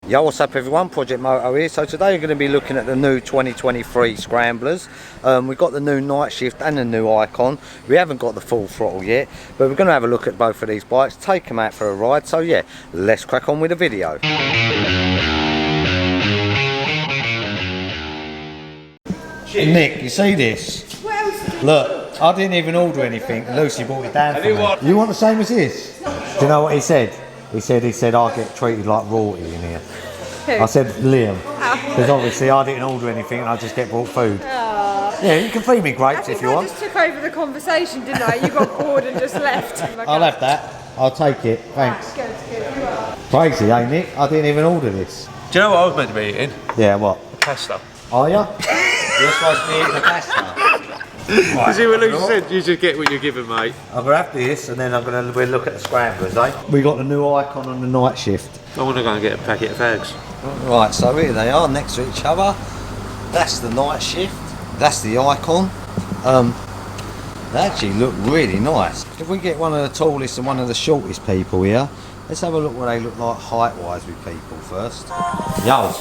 Yo, what's up everyone, Project Moto here. So today we're going to be looking at the new 2023 Scramblers. We've got the new Nightshift and the new Icon. We haven't got the full throttle yet, but we're going to have a look at both of these bikes, take them out for a ride. So yeah, let's crack on with the video. Nick, you see this? Look, I didn't even order anything. Lucy brought it down for me. You want the same as this? Do you know what he said? He said I'll get treated like royalty in here. Who? I said Liam, because obviously I didn't order anything and I just get brought food. Yeah, you can feed me grapes if you want. I just took over the conversation, didn't I? You got bored and just left. I'll have that. I'll take it. Thanks. Good. Crazy, eh, Nick? I didn't even order this. Do you know what I was meant to be eating? Yeah, what? Pasta. Are you? You're supposed to be eating the pasta. You see what Luke said? You just get what you're given, mate. I'm gonna have this, and then we'll look at the Scramblers, eh? We got the new Icon on the Nightshift. I want to go and get a packet of fags. Right, so here they are next to each other. That's the Nightshift. That's the Icon. They actually look really nice. If we get one of the tallest and one of the shortest people here, let's have a look what they look like height-wise with people first. Yo,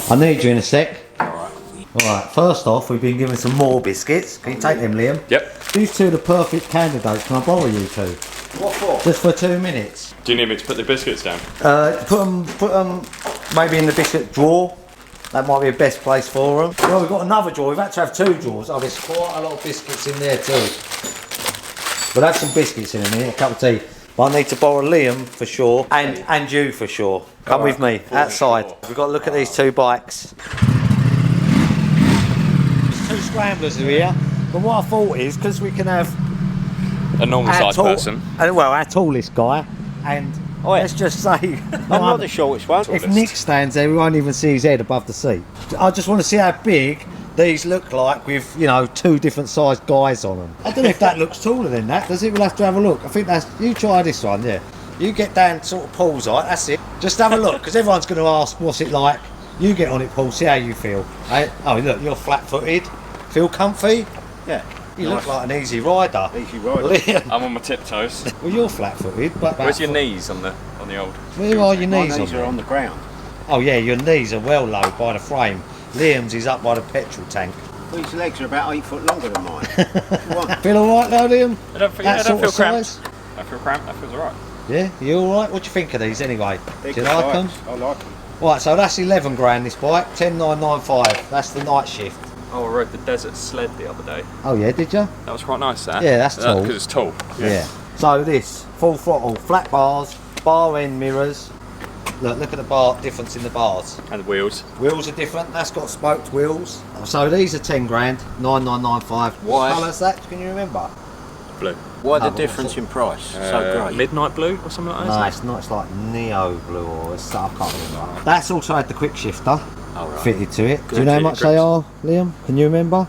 I need you in a sec. Alright, first off, we've been given some more biscuits. Can you take them, Liam? Yep. These two are the perfect candidates. Can I borrow you two? What for? Just for 2 minutes. Do you need me to put the biscuits down? Put them maybe in the biscuit drawer. That might be the best place for them. Well, we've got another drawer. We've had to have 2 drawers. Oh, there's quite a lot of biscuits in there too. We'll have some biscuits in a minute, a cup of tea. But I need to borrow Liam for sure, and you for sure. Come with me, outside. We've got to look at these 2 bikes. 2 Scramblers are here, but what I thought is, because we can have A normal sized person. Well, our tallest guy, and let's just say I'm not the shortest one. if Nick stands there, we won't even see his head above the seat. I just want to see how big these look like with, you know, 2 different sized guys on them. I don't know if that looks taller than that, does it? We'll have to have a look. I think that's, you try this one, yeah. You get down sort of Paul's height, that's it. Just have a look, because everyone's going to ask what's it like. You get on it, Paul, see how you feel. Hey, oh look, you're flat-footed. Feel comfy? Yeah. You look like an easy rider. Easy rider. Liam. I'm on my tiptoes. Well, you're flat-footed, but Where's your knees on the old? where are your knees? My knees are on the ground. Oh yeah, your knees are well low by the frame. Liam's is up by the petrol tank. These legs are about 8 foot longer than mine. What? Feel alright though, Liam? I don't feel, That I don't sort feel of cramped. size? I feel cramped. That feels alright. Yeah, you alright? What do you think of these anyway? They're Do you good like them? bikes. I like them. Right, so that's 11 grand this bike, 10,995. That's the Nightshift. Oh, I rode the desert sled the other day. Oh yeah, did you? That was quite nice. That. Yeah, that's tall. Because it's tall. Yeah. So this full throttle, flat bars, bar end mirrors. Look at the bar difference in the bars. And the wheels. Wheels are different. That's got spoked wheels. So these are 10 grand, 9,995. Why? What colour's that? Can you remember? Blue. Why the but difference what's in price? So great. Midnight blue or something like that. No, it's not. It's like neo blue or it's, I can't remember. That's also had the quick shifter fitted to it. Do you know how much they are, Liam? Can you remember?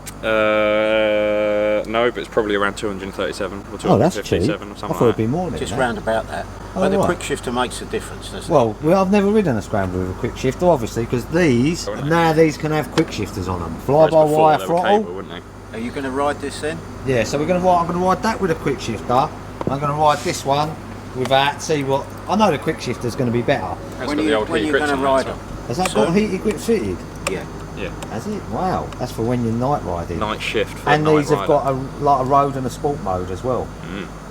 No, but it's probably around 237 or 257 Oh, that's cheap. or I something thought like it'd that. be more than Just that. round about that. Oh, But the right. quick shifter makes a difference, doesn't it? Well, I've never ridden a Scrambler with a quick shifter, obviously, because these now these can have quick shifters on them. Whereas before, Fly-by-wire they were throttle. cable, wouldn't they? Are you going to ride this then? Yeah, so I'm going to ride that with a quick shifter. I'm going to ride this one without. See what I know. The quick shifter's going to be better. That's When got the old are heat you grips going to on it as ride well. them? Has that So- got heated grip fitted? Yeah. Yeah. Has it? Wow, that's for when you're night riding. Night shift. For And a night these have rider. got a ride and a sport mode as well.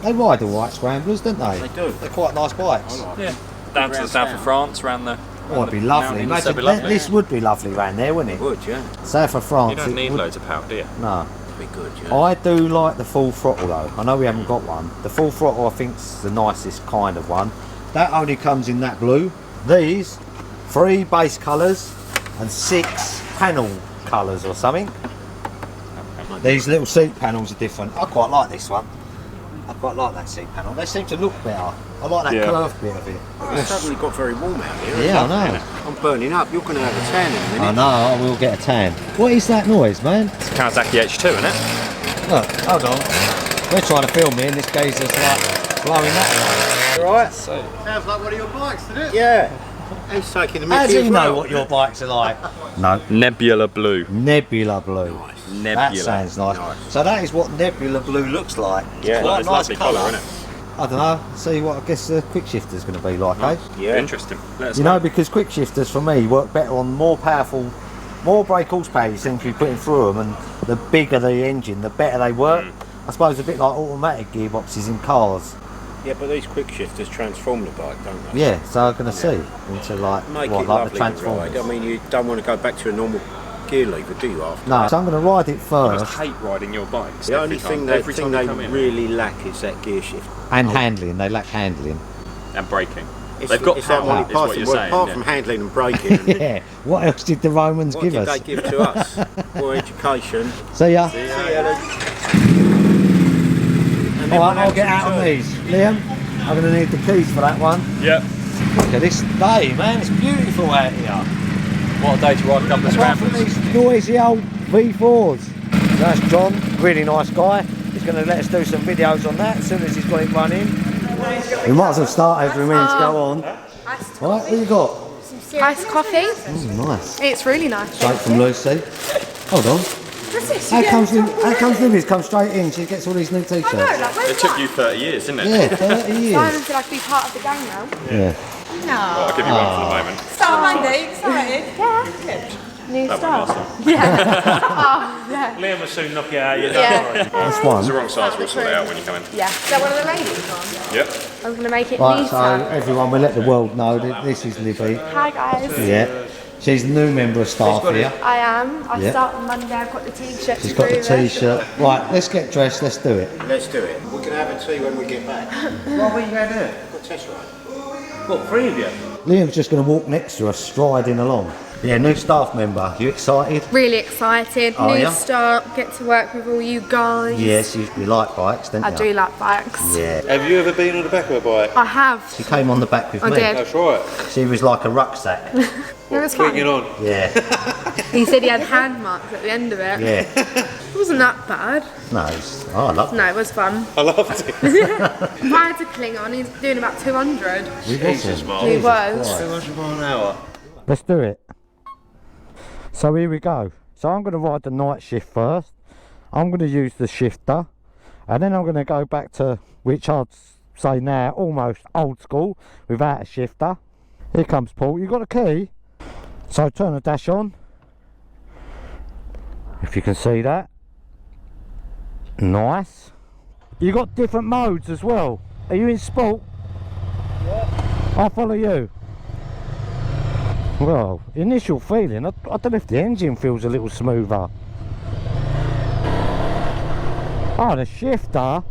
They ride all right, Scramblers, don't they? They do. They're quite nice bikes. I like Yeah. Down to the Round south town. of France, around the. Oh, it'd be lovely. mountains, Imagine that'd be lovely. this would be lovely around there, wouldn't it? it. Would, yeah. South of France. You don't it need would- loads of power, do you? No. It'd be good, yeah. I do like the full throttle though. I know we haven't got one. The full throttle I think's the nicest kind of one. That only comes in that blue. These 3 base colours and 6 panel colours or something. These little seat panels are different. I quite like this one. I quite like that seat panel. They seem to look better. I like that Yeah. curved bit of it. It's suddenly got very warm out here. Yeah, I know. I'm burning up. You're going to have a tan in a minute. I know, I will get a tan. What is that noise, man? It's a Kawasaki H2, isn't it? Look, hold on. We're trying to film here and this geezer's like blowing that away. Right? So, Sounds like one of your bikes, doesn't it? Yeah. He's taking the How mickey do as you know well. what your bikes are like? No. Nebula blue. Nebula blue. Nice. Nebula. That sounds nice. Nice. So that is what nebula blue looks like. It's Yeah. quite a It's nice lovely colour, colour, isn't it? I don't know, see what I guess the quick shifter's going to be like, eh? Yeah. Interesting. Let us You know, because quick shifters for me work better on more powerful, more brake horsepower you seem to be putting through them, and the bigger the engine, the better they work. I suppose a bit like automatic gearboxes in cars. Yeah, but these quick shifters transform the bike, don't they? Yeah, so I'm going to see into like Make what, it like the lovely to ride. Transformers. I mean, you don't want to go back to a normal gear lever, do you? After No, so I'm going to ride it I first just hate riding your bikes. the only thing they really lack is that gear shift. and handling. They lack handling. And braking. It's, They've got it's like power, Monty is what Python. you're Well, saying. apart yeah. from handling and braking, and Yeah. What else did the Romans what give did us? they give to us? More education. See ya. See you, Ellen. And All then right, I'll get out on these. Liam, I'm going to need the keys for that one. Yep. Look at this day, man. It's beautiful out here. What a day to ride a couple of Apart from Scramblers. these noisy old V4s. That's John, really nice guy. He's going to let us do some videos on that as soon as he's got it running. We might as well start as we mean to go on. Iced Right, what you got? Iced coffee. Nice. It's really nice. Straight from Lucy. Hold on. What's this? How comes Lily's come straight in? She gets all these new t-shirts. I know, like, where's It took that? you 30 years, didn't it? Yeah, 30 years. Simon said I could be part of the gang now. Yeah. Well, I'll give you one for the moment. Start Monday, excited. Yeah. New That one start. last time. Liam will soon knock you out. You know. Yeah. That's It's one. the wrong size, we'll sort it out when you come in. Yeah. Is that one of the ladies on? Yep. I'm going to make it Right, neater. so everyone, we let the world know that this is Libby. Hi guys. Yeah. She's a new member of staff here. I am. I Yeah. start on Monday. I've got the t-shirt. She's got the t-shirt. Right, let's get dressed, let's do it. Let's do it. We're going to have a tea when we get back. What were you going to do? Got a test ride. What, three of you? Liam's just going to walk next to us, striding along. Yeah, new staff member. You excited? Really excited. Oh, New yeah? start. Get to work with all you guys. Yes, you like bikes, don't you? I do like bikes. Yeah. Have you ever been on the back of a bike? I have. She came on the back with I me. did. That's right. She was like a rucksack. It was fun. Clinging on. Yeah, He said he had hand marks at the end of it. yeah. It wasn't that bad. No, I love it. No, it was fun. I loved it. If I had to cling on, he's doing about 200. Jesus, Mark. He was. 200 miles an hour. Let's do it. So here we go. So I'm going to ride the night shift first. I'm going to use the shifter. And then I'm going to go back to, which I'd say now, almost old school, without a shifter. Here comes Paul. You got a key? So turn the dash on. If you can see that. Nice. You got different modes as well. Are you in sport? Yeah. I'll follow you. Well, initial feeling, I don't know if the engine feels a little smoother. Oh, the shifter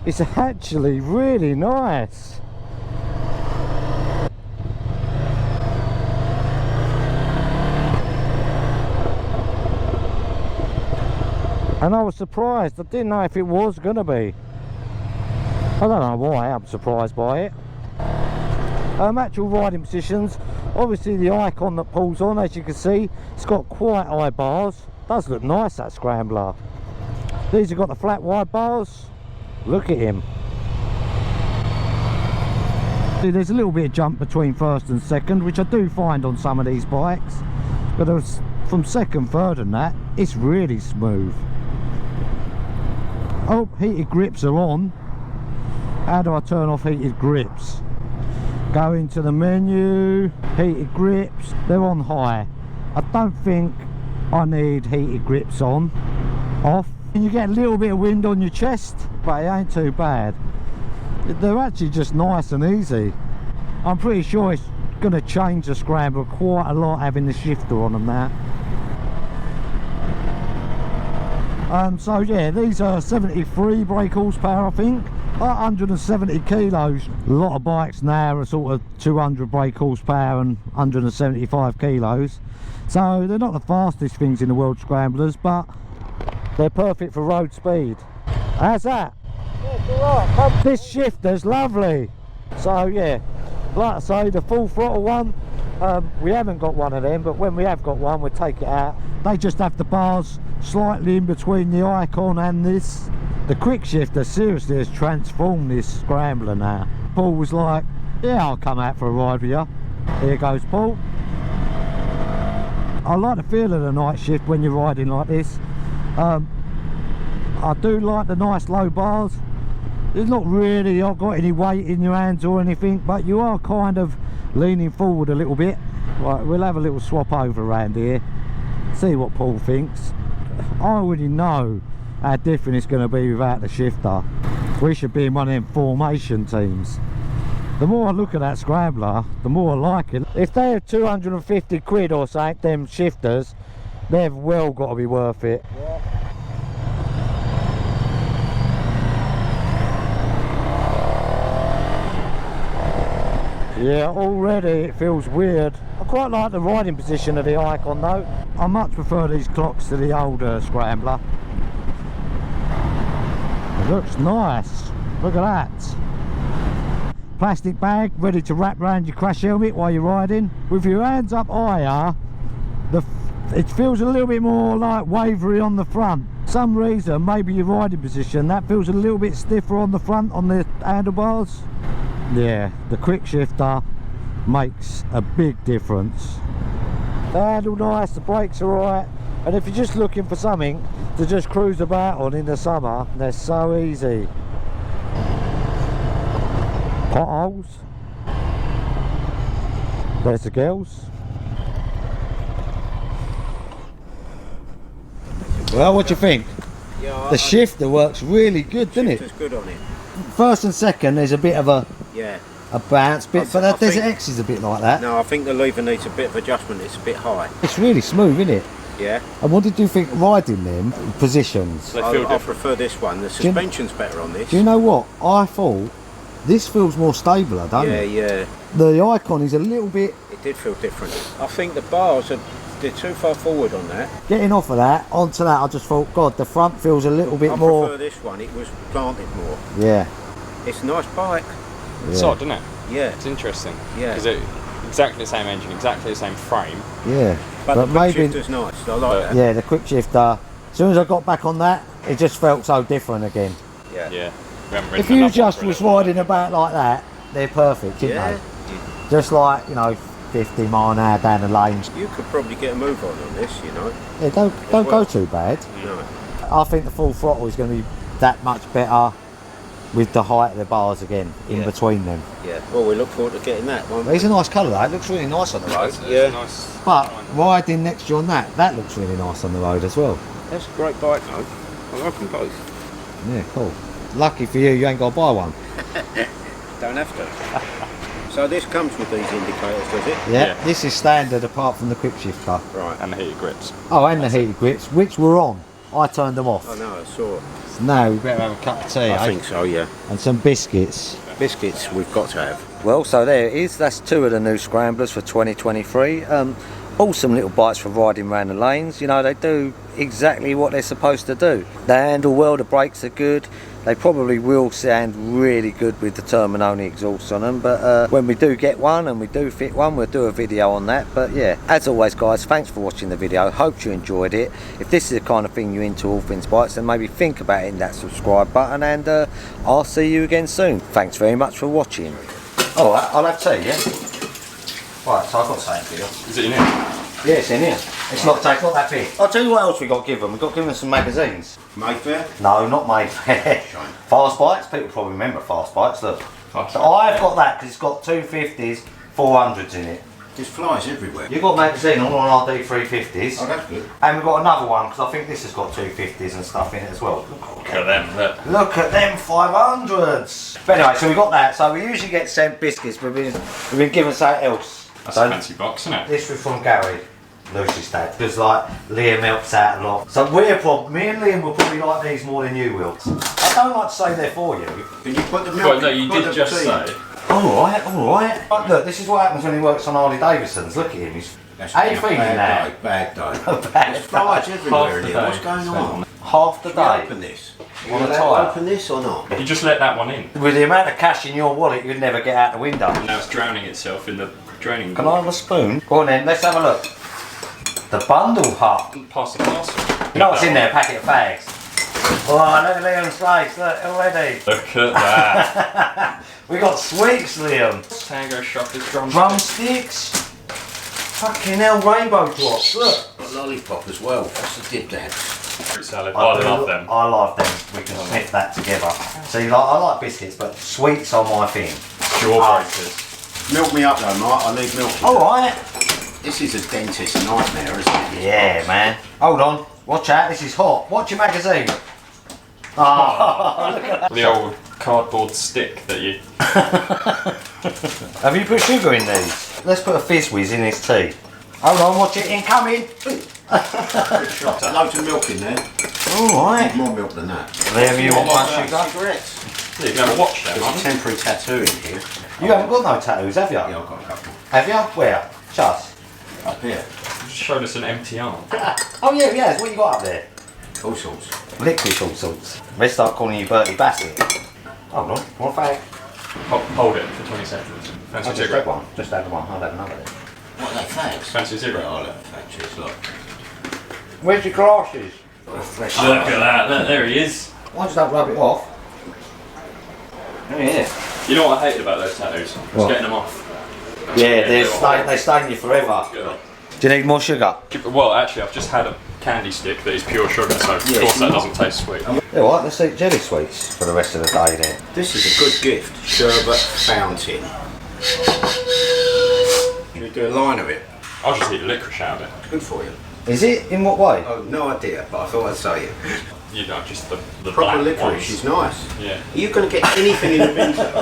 is actually really nice. And I was surprised, I didn't know if it was going to be. I don't know why I'm surprised by it. Actual riding positions, obviously the icon that pulls on, as you can see, it's got quite high bars. Does look nice, that Scrambler. These have got the flat wide bars. Look at him. See, there's a little bit of jump between first and second, which I do find on some of these bikes, but from second, third and that, it's really smooth. Oh, heated grips are on. How do I turn off heated grips? Go into the menu, heated grips, they're on high. I don't think I need heated grips on. Off. And you get a little bit of wind on your chest, but it ain't too bad. They're actually just nice and easy. I'm pretty sure it's going to change the Scrambler quite a lot having the shifter on them now. So yeah, these are 73 brake horsepower, I think. 170 kilos. A lot of bikes now are sort of 200 brake horsepower and 175 kilos. So they're not the fastest things in the world, Scramblers, but they're perfect for road speed. How's that? Yeah, this shifter's lovely. So yeah, like I say, the full throttle one, we haven't got one of them, but when we have got one, we'll take it out. They just have the bars slightly in between the icon and this. The quick shifter seriously has transformed this Scrambler now. Paul was like, yeah, I'll come out for a ride with you. Here goes Paul. I like the feel of the night shift when you're riding like this. I do like the nice low bars. There's not really got any weight in your hands or anything, but you are kind of leaning forward a little bit. Right, we'll have a little swap over around here, see what Paul thinks. I already know how different it's going to be without the shifter. We should be in one of them formation teams. The more I look at that Scrambler, the more I like it. If they're 250 quid or something, them shifters, they've well got to be worth it. Yeah, already it feels weird. I quite like the riding position of the Icon though. I much prefer these clocks to the older Scrambler. It looks nice. Look at that. Plastic bag ready to wrap around your crash helmet while you're riding. With your hands up higher, it feels a little bit more like wavery on the front. For some reason, maybe your riding position, that feels a little bit stiffer on the front on the handlebars. Yeah, the quick shifter makes a big difference. The handle nice, the brakes are right, and if you're just looking for something to just cruise about on in the summer, they're so easy. Potholes. There's the girls. Well, what do you think? Yeah, The shifter works really good, doesn't it? Shifter's good on it. First and second, there's a bit of a bounce bit, but I there's think- X is a bit like that. No, I think the lever needs a bit of adjustment. It's a bit high. It's really smooth, isn't it? Yeah. And what did you think riding them positions? They I feel different. prefer this one. The you- suspension's better on this. Do you know what? I thought this feels more stabler, don't Yeah, it? yeah. The Icon is a little bit It did feel different. I think the bars they're too far forward on that. getting off of that onto that. I just thought, God, the front feels a little bit I more. prefer this one. It was planted more. Yeah, It's a nice bike. It's odd, isn't it? Yeah. It's interesting. Yeah. Because it exactly the same engine, exactly the same frame. yeah. But the quick maybe, shifter's nice. I like that. yeah, the quick shifter. As soon as I got back on that, it just felt so different again. Yeah. Yeah. We haven't ridden If you enough just for a was little while. riding about like that, they're perfect, isn't Yeah. they? Just like, you know, 50 mile an hour down the lanes. You could probably get a move on this, you know. Yeah, don't go well. too bad. No. I think the full throttle is going to be that much better with the height of the bars again in Yeah. between them. Yeah. Well, we look forward to getting that one. It's a nice colour though, it looks really nice on the road. It's a Yeah. nice But riding next to you on that looks really nice on the road as well. That's a great bike, though. I like them both. Yeah, cool. Lucky for you, you ain't got to buy one. Don't have to. So this comes with these indicators, does it? Yeah, Yeah. this is standard apart from the quick shifter. Right. and the heated grips. Oh, and the heated grips, which were on. I turned them off. I know, I saw it. Now we better have a cup of tea, I think so, yeah. and some biscuits. Biscuits we've got to have. Well, so there it is. That's two of the new Scramblers for 2023. Awesome little bikes for riding around the lanes. You know, they do exactly what they're supposed to do. They handle well, the brakes are good. They probably will sound really good with the Terminoni exhaust on them, but when we do get one and we do fit one, we'll do a video on that. But yeah, as always guys, thanks for watching the video. Hope you enjoyed it. If this is the kind of thing you're into, all things bikes, then maybe think about hitting that subscribe button, and I'll see you again soon. Thanks very much for watching. Alright, I'll have tea, yeah? Right, so I've got something for you. Is it in here? Yeah, it's in here. It's not that big. I'll tell you what else we got given. We got given some magazines. Mayfair? No, not Mayfair. Fast Bikes. People probably remember Fast Bikes. Look. So I've got that because it's got 250s, 400s in it. There's flies everywhere. You've got a magazine on our RD350s. Oh, that's good. And we've got another one because I think this has got 250s and stuff in it as well. Look at them, look. Look at them 500s. But anyway, so we got that. So we usually get sent biscuits, but we've been given something else. That's So a fancy box, isn't it? this was from Gary, Lucy's dad, because like Liam helps out a lot. So me and Liam will probably like these more than you will. I don't like to say they're for you. Can you put the milk Well, no, in? you Put did the just tea in. say. Alright. But look, this is what happens when he works on Harley Davidsons. Look at him, he's That's how you been a feeling now? Bad day. Bad There's flies everywhere in the here. day. What's going on? Half the Should we day. open this? On You a allowed tyre. to open this or not? You just let that one in. With the amount of cash in your wallet, you'd never get out the window. Now it's drowning itself in the draining. Can I have a spoon? Go on then, let's have a look. The bundle hut. Pass the parcel. You know what's in there? A packet of fags. Oh, look at Liam's face, look already. Look at that. We got sweets, Liam. Tango shop is drumsticks. Drumsticks. Fucking hell, rainbow drops, look. Got lollipop as well. That's the dib dad. Fruit salad. I love them. I love them. We can sniff that together. See, like, I like biscuits, but sweets are my thing. Jawbreakers. Milk me up though, Mark. I need milk. Alright. This is a dentist nightmare, isn't it? Yeah, man. Hold on. Watch out, this is hot. Watch your magazine. Oh. The old cardboard stick that you. Have you put sugar in these? Let's put a fizz whiz in this tea. Hold on, watch it incoming. Loads of milk in there. Alright. More milk than that. Whatever you want, my sugar. Cigarettes. You can have a watch there, There's a man. temporary tattoo in here. You haven't got no tattoos, have you? Yeah, I've got a couple. Have you? Where? Just. Up here. You just showed us an empty arm. Oh yeah, yes. What you got up there? All sorts. Licorice all sorts. Let's start calling you Bertie Bassett. Hold on, one fag. Hold it for 20 seconds. Fancy Just cigarette. have one. Just have one. I'll have another then. What are they, fags? Fancy cigarette. I'll have fags, look. Where's your glasses? Fresh. Look at that. There he is. Why just don't rub it off? Oh yeah. You know what I hated about those tattoos? Just What? getting them off. Yeah, they stain you forever. Yeah. Do you need more sugar? Well, actually, I've just had a candy stick that is pure sugar, so of course that doesn't taste sweet. Yeah, what? Let's eat jelly sweets for the rest of the day then. This is a good gift. Sherbet fountain. Should we do a line of it? I'll just eat the licorice out of it. Good for you. Is it? In what way? Oh, no idea, but I thought I'd say it. You know, just the Proper black licorice ones. is nice. Yeah. Are you going to get anything in the winter?